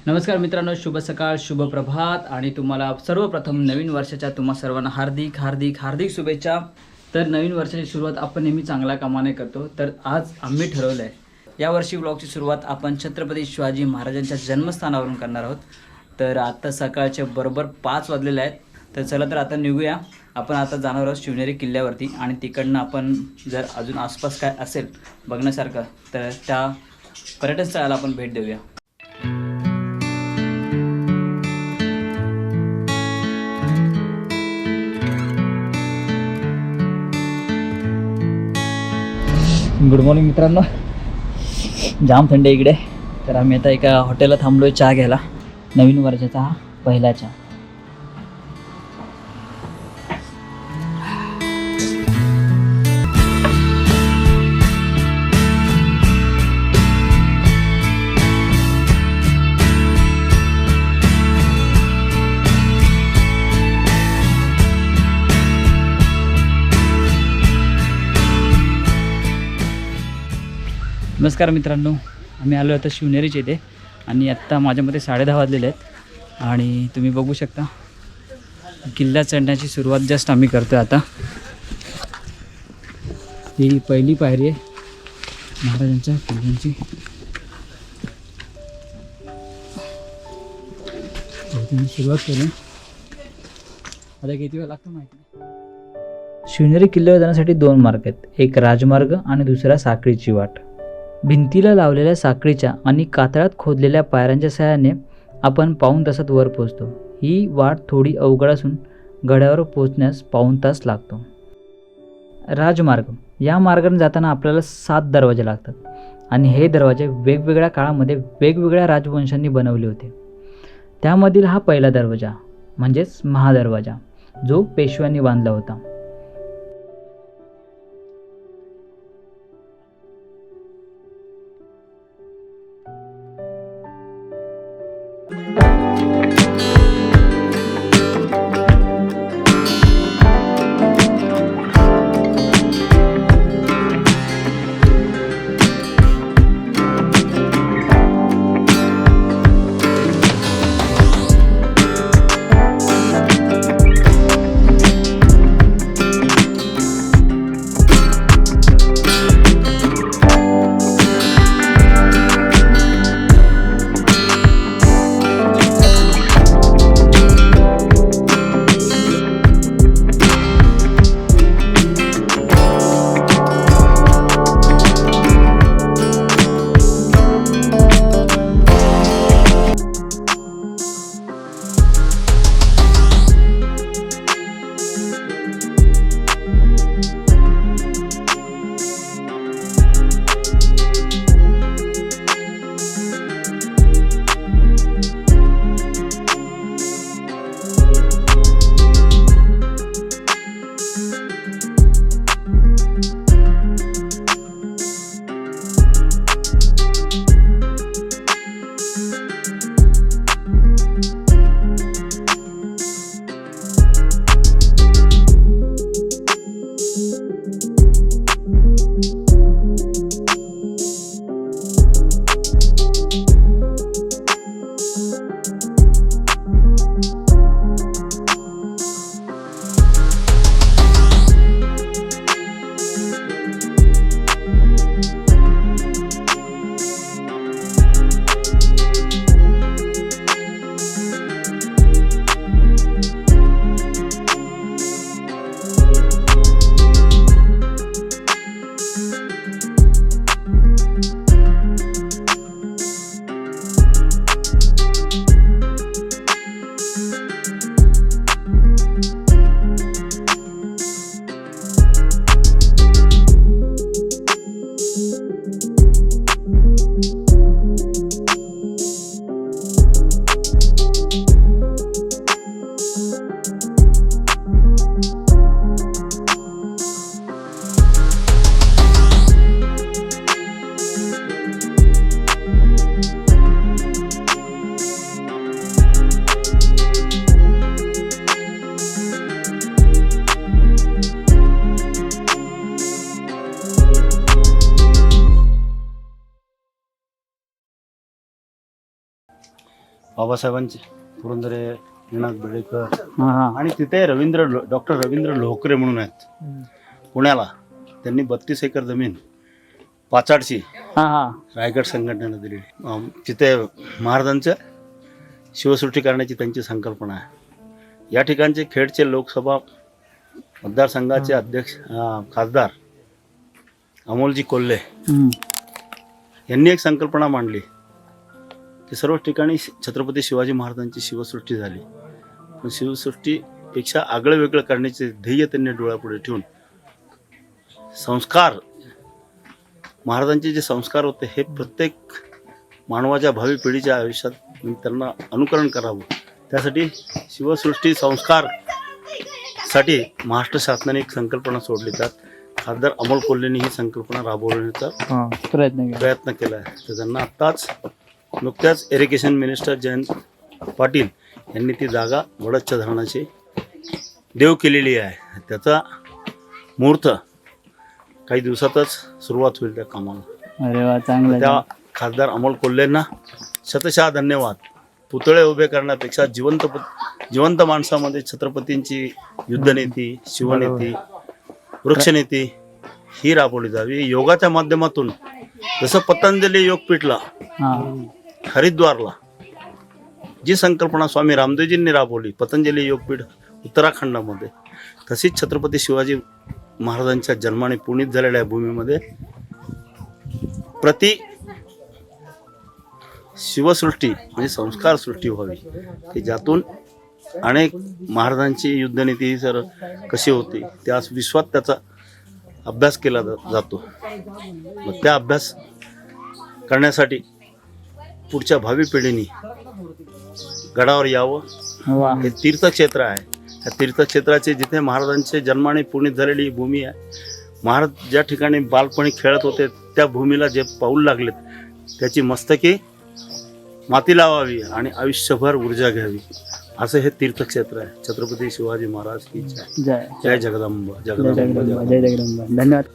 नमस्कार मित्रांनो, शुभ सकाळ, शुभ प्रभात आणि तुम्हाला सर्वप्रथम नवीन वर्षाच्या तुम्हा सर्वांना हार्दिक हार्दिक हार्दिक शुभेच्छा। तर नवीन वर्षाची सुरुवात आपण नेहमी चांगल्या कामाने करतो। तर आज आम्ही ठरवलं आहे यावर्षी व्लॉगची सुरुवात आपण छत्रपती शिवाजी महाराजांच्या जन्मस्थानावरून करणार आहोत। तर आता सकाळचे बरोबर 5 वाजलेले आहेत। तर चला तर आता निघूया। आपण आता जाणार आहोत शिवनेरी किल्ल्यावरती आणि तिकडनं आपण जर अजून आसपास काय असेल बघण्यासारखं तर त्या पर्यटन स्थळाला आपण भेट देऊया। गुड मॉर्निंग मित्रांनो, जाम थंडी आहे इकडे। तर आम्ही आता एका हॉटेलला थांबलो आहे चहा घ्यायला। नवीन वर्षाचा हा पहिला चहा। नमस्कार मित्रांनो, आम्ही आलो आता शिवनेरीच्या इथे आणि आत्ता माझ्यामध्ये 10:30 वाजलेले आहेत आणि तुम्ही बघू शकता किल्ला चढण्याची सुरुवात जस्ट आम्ही करतोय। आता ही पहिली पायरी आहे महाराजांच्या किल्ल्यांची। सुरुवात करू। आता किती वेळ लागतो माहिती नाही। शिवनेरी किल्ल्यावर जाण्यासाठी 2 मार्ग आहेत, एक राजमार्ग आणि दुसरा साखळीची वाट। भिंतीला लावलेल्या साखळीच्या आणि कातळात खोदलेल्या पायऱ्यांच्या सहाय्याने आपण पाऊण तासात वर पोहोचतो। ही वाट थोडी अवघड असून गडावर पोहोचण्यास पाऊण तास लागतो। राजमार्ग या मार्गाने जाताना आपल्याला 7 दरवाजे लागतात आणि हे दरवाजे वेगवेगळ्या काळामध्ये वेगवेगळ्या राजवंशांनी बनवले होते। त्यामधील हा पहिला दरवाजा म्हणजेच महादरवाजा, जो पेशव्यांनी बांधला होता। बाबासाहेबांचे पुरंदरे निनाद बेडेकर हां हां आणि तिथे डॉक्टर रवींद्र लोहकरे म्हणून आहेत पुण्याला. त्यांनी 32 एकर जमीन पाचाडची हां हां रायगड संघटनेला दिली. तिथे महाराजांचं शिवसृष्टी करण्याची त्यांची संकल्पना आहे. या ठिकाणचे खेडचे लोकसभा मतदारसंघाचे अध्यक्ष खासदार अमोलजी कोल्हे यांनी एक संकल्पना मांडली की सर्व ठिकाणी छत्रपती शिवाजी महाराजांची शिवसृष्टी झाली, पण शिवसृष्टीपेक्षा आगळं वेगळं करण्याचे ध्येय त्यांनी डोळ्यापुढे ठेवून संस्कार, महाराजांचे जे संस्कार होते हे प्रत्येक मानवाच्या भावी पिढीच्या आयुष्यात त्यांना अनुकरण करावं. त्यासाठी शिवसृष्टी संस्कारसाठी महाराष्ट्र शासनाने एक संकल्पना सोडली. त्यात खासदार अमोल कोल्हेंनी ही संकल्पना राबवण्याचा प्रयत्न केला आहे. तर त्यांना नुकत्याच इरिगेशन मिनिस्टर जयंत पाटील यांनी ती जागा वडदच्या धरणाची देव केलेली आहे. त्याचा मुहूर्त काही दिवसातच सुरुवात होईल त्या कामाला. अरे वा, चांगलं. त्या खासदार अमोल कोल्हेंना शतशः धन्यवाद. पुतळे उभे करण्यापेक्षा जिवंत माणसामध्ये छत्रपतींची युद्धनीती, शिवनीती, वृक्षनीती ही राबवली जावी. योगाच्या माध्यमातून जसं पतंजली योगपीठला हरिद्वारला जी संकल्पना स्वामी रामदेवजींनी राबवली, पतंजली योगपीठ उत्तराखंडामध्ये, तशीच छत्रपती शिवाजी महाराजांच्या जन्माने पुनीत झालेल्या भूमीमध्ये प्रति शिवसृष्टी म्हणजे संस्कार सृष्टी व्हावी, की ज्यातून अनेक महाराजांची युद्धनीती सर कशी होती त्या विश्वात त्याचा अभ्यास केला जातो. मग त्या अभ्यास करण्यासाठी पुढच्या भावी पिढीने गडावर यावं. हे तीर्थक्षेत्र आहे. त्या तीर्थक्षेत्राचे जिथे महाराजांचे जन्माने पुनीत झालेली भूमी आहे, महाराज ज्या ठिकाणी बालपणी खेळत होते त्या भूमीला जे पाऊल लागलेत त्याची मस्तकी माती लावावी आणि आयुष्यभर ऊर्जा घ्यावी, असं हे तीर्थक्षेत्र आहे. छत्रपती शिवाजी महाराज की जय. जय जगदंबा. जगदंबा. जय जगदंबा. धन्यवाद.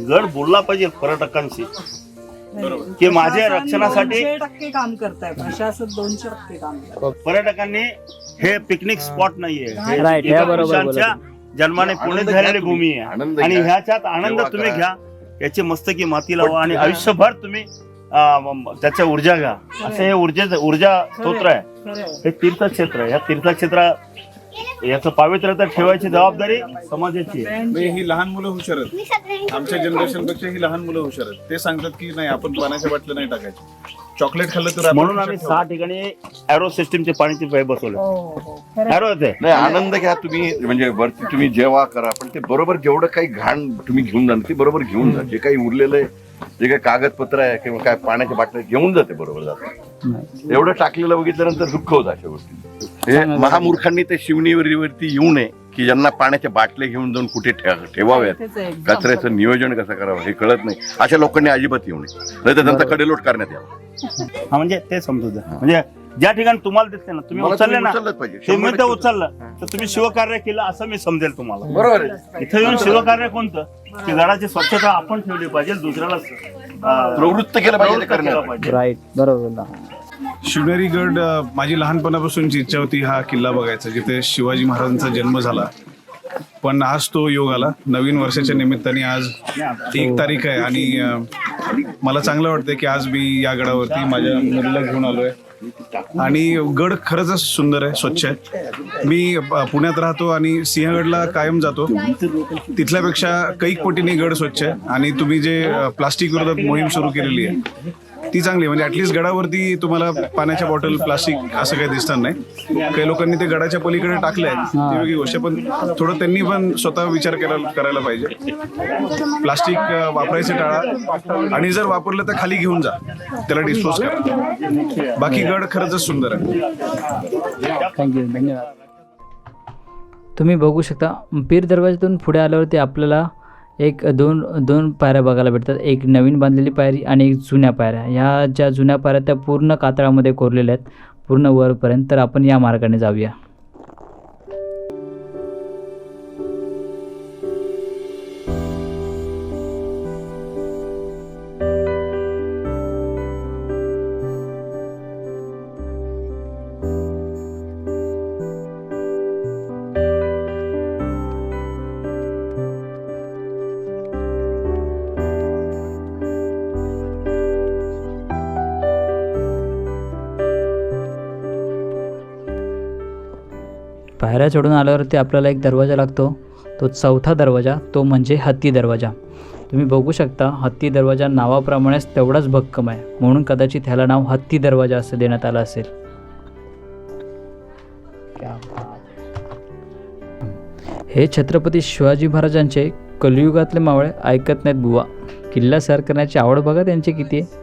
गड बोलला पाहिजे पर्यटकांशी की माझ्या रक्षणासाठी 200% काम करताय प्रशासन, 200% काम करताय. पर्यटकांनी हे पिकनिक स्पॉट नाहीये, Right, हे बरोबर पुरुषांच्या जन्माने पुणे झालेली भूमी आहे आणि ह्याच्यात आनंद तुम्ही घ्या, याची मस्तकी माती लावा आणि आयुष्यभर तुम्ही त्याच्या ऊर्जा घ्या. असं हे ऊर्जा स्तोत्र आहे. हे तीर्थक्षेत्र आहे. या तीर्थक्षेत्र याचं पावित्र्य तर ठेवायची जबाबदारी समाजाची आहे. ही लहान मुलं हुशार आहेत. आमच्या जनरेशन पेक्षा ही लहान मुलं हुशार आहेत. ते सांगतात की नाही आपण पाण्याच्या बाटल्या नाही टाकायचे, चॉकलेट खाल्लं तर म्हणून आम्ही 6 ठिकाणी एरो सिस्टीमचे पाण्याचे पाईप बसवले. एरो होते नाही, आनंद घ्या तुम्ही, म्हणजे वरती तुम्ही जेव्हा करा, पण ते बरोबर जेवढं काही घाण तुम्ही घेऊन जा ते बरोबर घेऊन जा. जे काही उरलेलं आहे, जे काही कागदपत्र आहे किंवा काय पाण्याच्या बाटल्या घेऊन जाते बरोबर जातात. एवढं टाकलेलं बघितल्यानंतर दुःख होतं अशा गोष्टी. हे महामूर्खांनी ते शिवनेरीवरती येऊ नये की ज्यांना पाण्याच्या बाटल्या घेऊन जाऊन कुठे ठेवाव्यात, कचऱ्याचं नियोजन कसं करावं हे कळत नाही, अशा लोकांनी अजिबात येऊ नये, नाही तर त्यांचा कडेलोट करण्यात यावं. हा म्हणजे ते समजू द्या. म्हणजे ज्या ठिकाणी तुम्हाला दिसते ना, तुम्ही उचलले ना, तुम्ही ते उचललं तर तुम्ही शिवकार्य केलं असं मी समजेल तुम्हाला. बरोबर. इथे येऊन शिवकार्य कोणतं की गडाची स्वच्छता आपण ठेवली पाहिजे, दुसऱ्याला प्रवृत्त केलं पाहिजे. राईट, बरोबर. शिवनेरी गड माझी लहानपणापासूनची इच्छा होती हा किल्ला बघायचा, जिथे शिवाजी महाराजांचा जन्म झाला. पण आज तो योग आला. नवीन वर्षाच्या निमित्ताने आज 1 तारीख आहे आणि मला चांगलं वाटतंय की आज मी या गडावरती माझ्या मुलीला घेऊन आलोय. आणि गड खरंच सुंदर आहे, स्वच्छ आहे. मी पुण्यात राहतो आणि सिंहगडला कायम जातो. तिथल्यापेक्षा कैक पटीने गड स्वच्छ आहे. आणि तुम्ही जे प्लास्टिक विरोधात मोहीम सुरू केलेली आहे ती चांगली. म्हणजे ऍटलिस्ट गडावरती तुम्हाला पाण्याच्या बॉटल, प्लास्टिक असं काही दिसणार नाही. काही लोकांनी ते गडाच्या पलीकडे टाकलंय, ती वेगळी गोष्ट, पण थोडं त्यांनी पण स्वतः विचार करायला पाहिजे. प्लास्टिक वापरायचे टाळा आणि जर वापरलं तर खाली घेऊन जा, त्याला डिस्पोज करा. बाकी गड खरंच सुंदर आहे. थँक्यू, धन्यवाद. तुम्ही बघू शकता पीर दरवाजातून पुढे आल्यावरती आपल्याला दोन पायऱ्या बघायला भेटतात. एक नवीन बांधलेली पायरी आणि एक जुन्या पायऱ्या. ह्या ज्या जुन्या पायऱ्या त्या पूर्ण कातळामध्ये कोरलेल्या आहेत, पूर्ण वरपर्यंत. तर आपण या मार्गाने जाऊया. पायऱ्या चढून आल्यावरती आपल्याला एक दरवाजा लागतो, तो चौथा दरवाजा, तो म्हणजे हत्ती दरवाजा. तुम्ही बघू शकता हत्ती दरवाजा नावाप्रमाणेच तेवढाच भक्कम आहे, म्हणून कदाचित ह्याला नाव हत्ती दरवाजा असं देण्यात आलं असेल. हे छत्रपती शिवाजी महाराजांचे कलियुगातले मावळे ऐकत नाहीत बुवा. किल्ला सर करण्याची आवड बघा त्यांची किती आहे.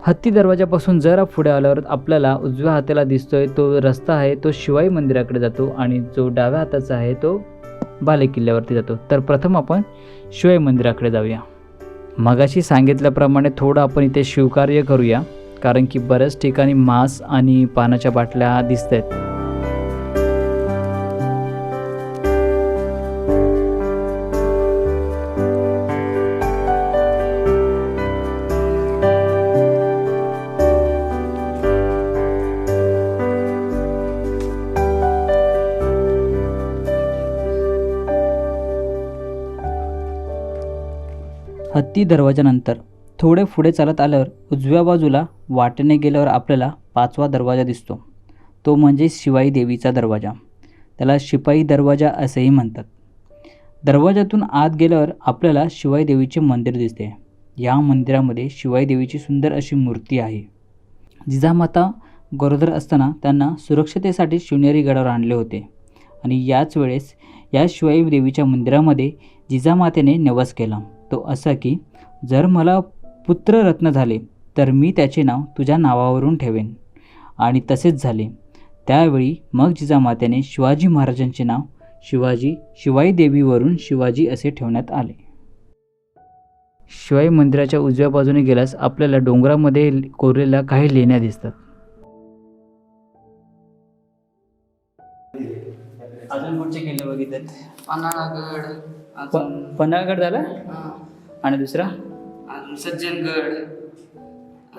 हत्ती दरवाजापासून जरा पुढे आल्यावर आपल्याला उजव्या हाताला दिसतोय तो रस्ता आहे, तो शिवाई मंदिराकडे जातो आणि जो डाव्या हाताचा आहे तो बाले किल्ल्यावरती जातो. तर प्रथम आपण शिवाई मंदिराकडे जाऊया. मगाशी सांगितल्याप्रमाणे थोडं आपण इथे शिवकार्य करूया, कारण की बऱ्याच ठिकाणी मांस आणि पानाच्या बाटल्या दिसत आहेत. हत्ती दरवाजानंतर थोडे पुढे चालत आल्यावर उजव्या बाजूला वाटेने गेल्यावर आपल्याला 5वा दरवाजा दिसतो, तो म्हणजे शिवाई देवीचा दरवाजा. त्याला शिपाई दरवाजा असेही म्हणतात. दरवाजातून आत गेल्यावर आपल्याला शिवाई देवीचे मंदिर दिसते. या मंदिरामध्ये शिवाई देवीची सुंदर अशी मूर्ती आहे. जिजामाता गरोदर असताना त्यांना सुरक्षतेसाठी शिवनेरी गडावर आणले होते आणि याच वेळेस या शिवाई देवीच्या मंदिरामध्ये जिजामातेने नवस केला, तो असा की जर मला पुत्ररत्न झाले तर मी त्याचे नाव तुझ्या नावावरून ठेवेन. आणि तसेच झाले. त्यावेळी मग जिजामातेने शिवाजी महाराजांचे नाव शिवाई देवीवरून शिवाजी असे ठेवण्यात आले. शिवाई मंदिराच्या उजव्या बाजूने गेल्यास आपल्याला डोंगरामध्ये कोरलेल्या काही लेण्या दिसतात. अजून पुढचे किल्ले बघितलेत? पन्हाळगड झाला आणि दुसरा सज्जनगड,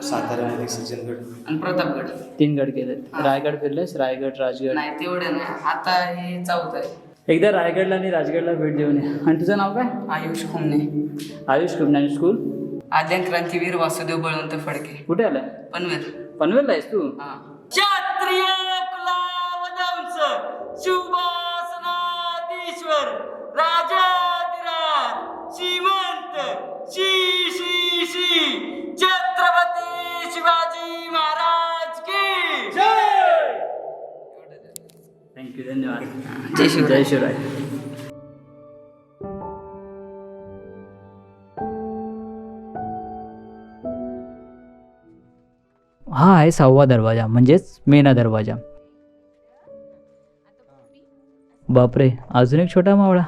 साताऱ्यामध्ये सज्जनगड आणि प्रतापगड. 3 गड केलेत. रायगड फिरलेस? रायगड, राजगड? नाही तेवढे नाही, आता हे चौथ आहे. एकदा रायगडला आणि राजगडला भेट देऊन ये. आणि तुझं नाव काय? आयुष खुमने, आयुष कुमनानी स्कूल. आद्यन क्रांतीवीर वासुदेव बळवंत फडके, कुठे आलाय? पनवेल. पनवेलला आहेस तू? क्षत्रिय कुलावंश शुभासनाधीश्वर राजाधिराज श्रीमंत श्री छत्रपती शिवाजी महाराज की जय. थँक्यू, धन्यवाद. जय शिवराय. जय शिवराय. हा आहे 6वा दरवाजा म्हणजेच मेना दरवाजा. बापरे, अजून एक छोटा मावळा.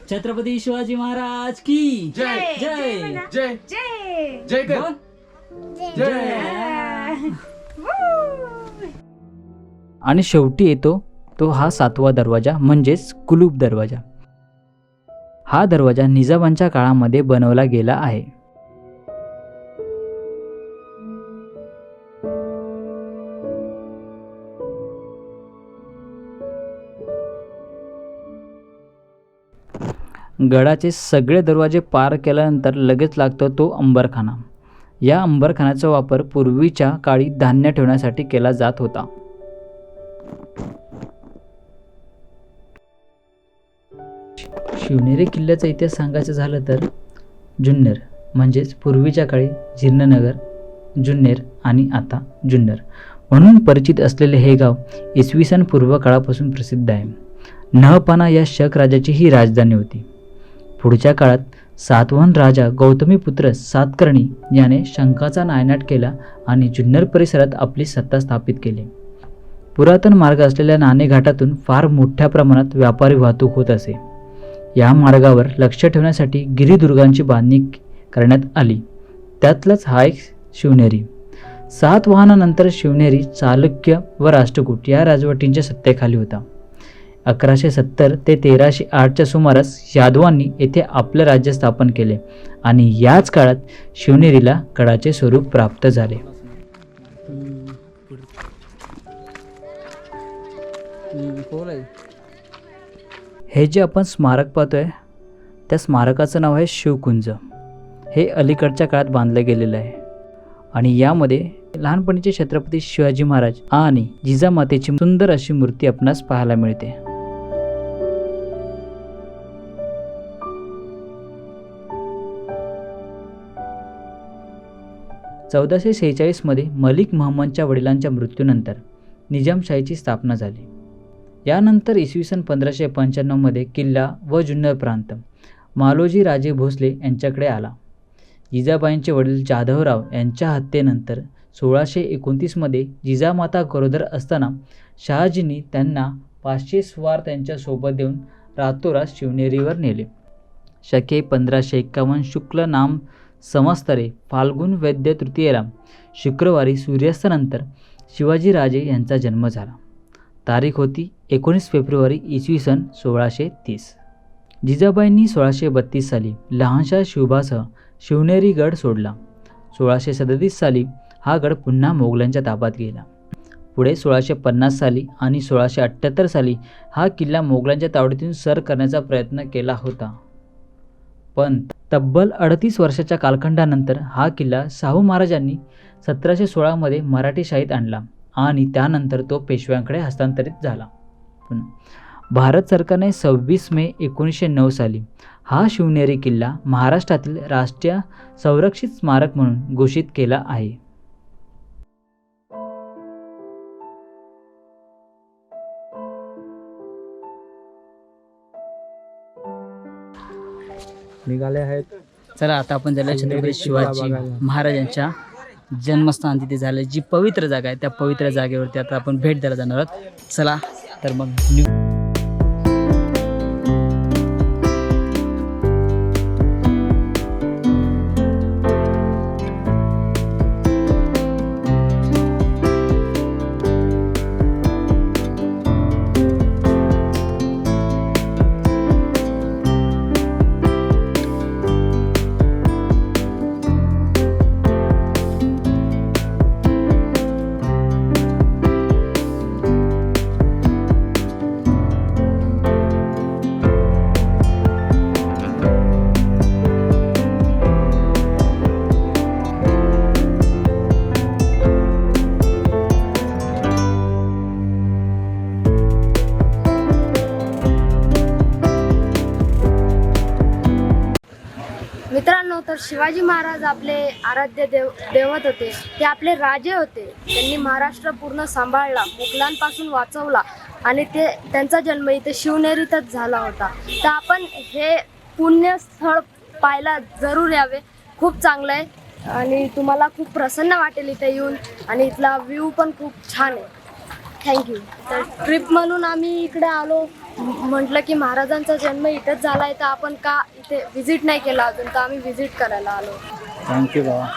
छत्रपती शिवाजी महाराज की जय. जय जय जय जय. आणि शेवटी येतो तो हा 7वा दरवाजा म्हणजेच कुलूप दरवाजा. हा दरवाजा निजामांच्या काळामध्ये बनवला गेला आहे. गडाचे सगळे दरवाजे पार केल्यानंतर लगेच लागतो तो अंबरखाना. या अंबरखान्याचा वापर पूर्वीच्या काळी धान्य ठेवण्यासाठी केला जात होता. शिवनेरी किल्ल्याचा इतिहास सांगायचं झालं तर जुन्नर म्हणजेच पूर्वीच्या काळी जीर्णनगर, जुन्नेर आणि आता जुन्नर म्हणून परिचित असलेले हे गाव इसवी सन पूर्व काळापासून प्रसिद्ध आहे. नहपाना या शक राजाची ही राजधानी होती. पुढच्या काळात सातवाहन राजा गौतमीपुत्र सातकर्णी याने शंखाचा नायनाट केला आणि जुन्नर परिसरात आपली सत्ता स्थापित केली. पुरातन मार्ग असलेल्या नाणेघाटातून फार मोठ्या प्रमाणात व्यापारी वाहतूक होत असे. या मार्गावर लक्ष ठेवण्यासाठी गिरिदुर्गांची बांधणी करण्यात आली. त्यातलाच हा एक शिवनेरी. सातवाहनानंतर शिवनेरी चालुक्य व राष्ट्रकूट या राजवटींच्या सत्तेखाली होता. 1170 ते 1308च्या सुमारास यादवांनी येथे आपले राज्य स्थापन केले आणि याच काळात शिवनेरीला गडाचे स्वरूप प्राप्त झाले. हे जे आपण स्मारक पाहतोय त्या स्मारकाचं नाव आहे शिवकुंज. हे अलीकडच्या काळात बांधलं गेलेलं आहे आणि यामध्ये लहानपणीचे छत्रपती शिवाजी महाराज आणि जिजामातेची सुंदर अशी मूर्ती आपणास पाहायला मिळते. चौदाशे 46 मध्ये मलिक मुहम्मदच्या वडिलांच्या मृत्यूनंतर निजामशाहीची स्थापना झाली. यानंतर इसवी सन 1595 मध्ये किल्ला व जुन्नर प्रांत मालोजी राजे भोसले यांच्याकडे आला. जिजाबाईंचे वडील जाधवराव यांच्या हत्येनंतर 1629 मध्ये जिजामाता गरोदर असताना शहाजींनी त्यांना 500 स्वार त्यांच्यासोबत देऊन रातोरात शिवनेरीवर नेले. शके 1551 शुक्ल नाम संवत्सरे फाल्गुन वैद्य तृतीयेला शुक्रवारी सूर्यास्तानंतर शिवाजीराजे यांचा जन्म झाला. तारीख होती 19 फेब्रुवारी इसवी सन 1630. जिजाबाईंनी 1632 साली लहानशा शिवबासह शिवनेरी गड सोडला. 1637 साली हा गड पुन्हा मोगलांच्या ताब्यात गेला. पुढे 1650 साली आणि 1678 साली हा किल्ला मोगलांच्या तावडीतून सर करण्याचा प्रयत्न केला होता, पण तब्बल 38 वर्षाच्या कालखंडानंतर हा किल्ला शाहू महाराजांनी 1716 मध्ये मराठीशाहीत आणला आणि त्यानंतर तो पेशव्यांकडे हस्तांतरित झाला. भारत सरकारने 26 मे 1909 साली हा शिवनेरी किल्ला महाराष्ट्रातील राष्ट्रीय संरक्षित स्मारक म्हणून घोषित केला आहे. निघाले आहेत. चला आता आपण झालं छत्रपती शिवाजी महाराजांच्या जन्मस्थान तिथे झालं, जी पवित्र जागा आहे त्या पवित्र जागेवरती आता आपण भेट द्यायला जाणार आहोत. चला तर मग मित्रांनो, तर शिवाजी महाराज आपले आराध्य दैवत होते. ते आपले राजे होते. त्यांनी महाराष्ट्र पूर्ण सांभाळला, मुघलांपासून वाचवला आणि त्यांचा जन्म इथे शिवनेरीतच झाला होता. तर आपण हे पुण्यस्थळ पाहायला जरूर यावे. खूप चांगलं आहे आणि तुम्हाला खूप प्रसन्न वाटेल इथे येऊन आणि इथला व्ह्यू पण खूप छान आहे. थँक्यू. तर ट्रिप म्हणून आम्ही इकडे आलो, म्हटलं की महाराजांचा जन्म इथेच झाला आहे तर आपण का इथे व्हिजिट नाही केला अजून, तर आम्ही व्हिजिट करायला आलो. थँक्यू बाबा.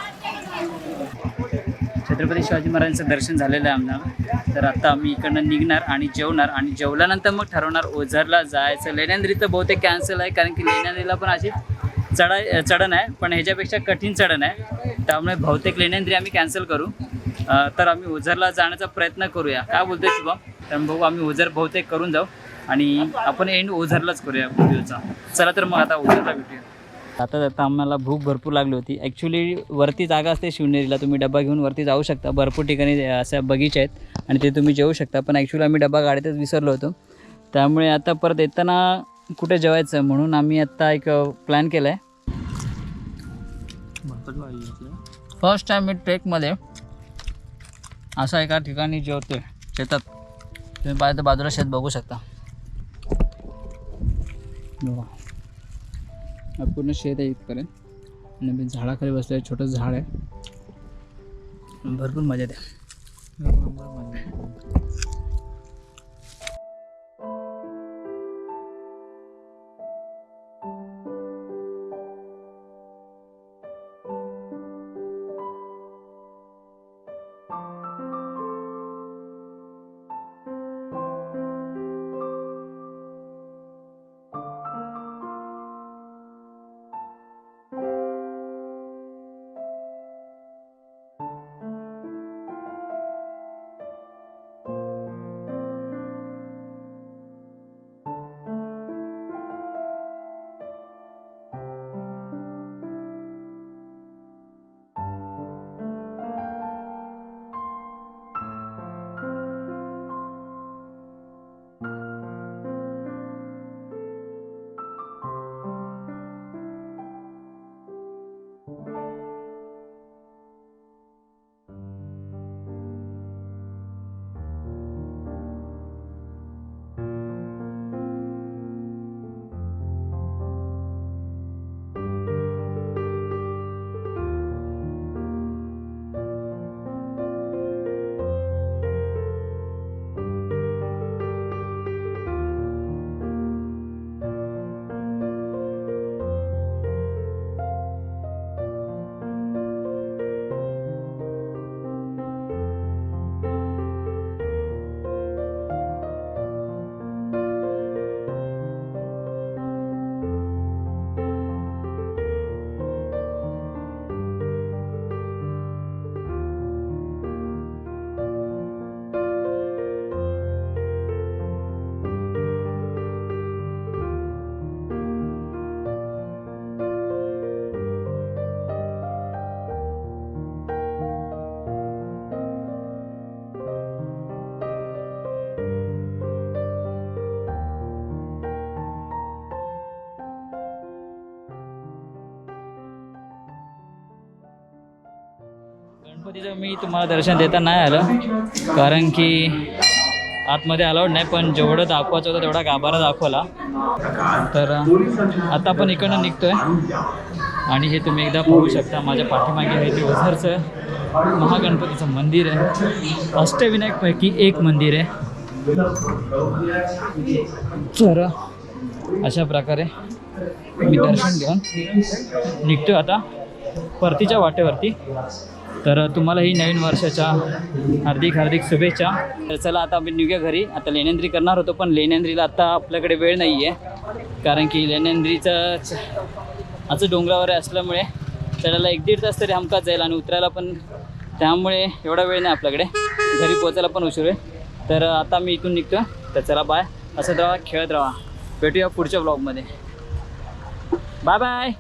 छत्रपती शिवाजी महाराजांचं दर्शन झालेलं आहे आम्हाला. तर आता आम्ही इकडनं निघणार आणि जेवणार आणि जेवल्यानंतर मग ठरवणार ओझरला जायचं. लेण्यांद्री तर बहुतेक कॅन्सल आहे, कारण की लेण्यांद्रीला पण अशी चढण आहे, पण ह्याच्यापेक्षा कठीण चढण आहे. त्यामुळे बहुतेक लेण्यांद्री आम्ही कॅन्सल करू. तर आम्ही ओझरला जाण्याचा प्रयत्न करूया. काय बोलतोय शुभम? तर बघू, आम्ही ओझर बहुतेक करून जाऊ आणि आपण एंड ओझरलाच करूया व्हिडिओचा. चला तर मग आता ओझरला भेटूया. आता आम्हाला भूक भरपूर लागली होती. ॲक्च्युली वरती जागा असते शिवनेरीला, तुम्ही डबा घेऊन वरती जाऊ शकता. भरपूर ठिकाणी अशा बगीचे आहेत आणि ते तुम्ही जेवू शकता, पण ॲक्च्युली आम्ही डबा गाडीतच विसरलो होतो. त्यामुळे आता परत येताना कुठे जेवायचं म्हणून आम्ही आत्ता एक प्लॅन केला आहे. फर्स्ट टाईम मी ट्रेकमध्ये असा एका ठिकाणी जेवतोय शेतात. तुम्ही पाहिजे बाजूला शेत बघू शकता. पूर्ण शेत आहे इथपर्यंत आणि मी झाडाखाली बसलो आहे. छोटं झाड आहे, भरपूर मजा येते. गणपतीचं मी तुम्हाला दर्शन देता नाही आलं, कारण की आतमध्ये अलाउड नाही, पण जेवढं दाखवायचं होतं तेवढा गाभारा दाखवला. तर आता आपण इकडनं निघतोय आणि हे तुम्ही एकदा पाहू शकता. माझ्या पाठीमागे आहे ते ओझरचं महागणपतीचं मंदिर आहे. अष्टविनायकपैकी एक मंदिर आहे. तर अशा प्रकारे मी दर्शन घेऊन निघतो आता परतीच्या वाटेवरती. तर तुम्हाला ही नवीन वर्षाच्या हार्दिक हार्दिक शुभेच्छा. तर चला आता आम्ही निघूया घरी. आता लेण्यांद्री करणार होतो, पण लेण्यांद्रीला आता आपल्याकडे वेळ नाही आहे, कारण की लेण्यांद्रीचं असं डोंगरावर असल्यामुळे चढायला 1-1.5 तास तरी हमखास जाईल आणि उतरायला पण, त्यामुळे एवढा वेळ नाही आपल्याकडे. घरी पोचायला पण उशीर आहे. तर आता मी इथून निघतो. तर चला बाय. असं राहा, खेळत राहा. भेटूया पुढच्या ब्लॉगमध्ये. Bye bye.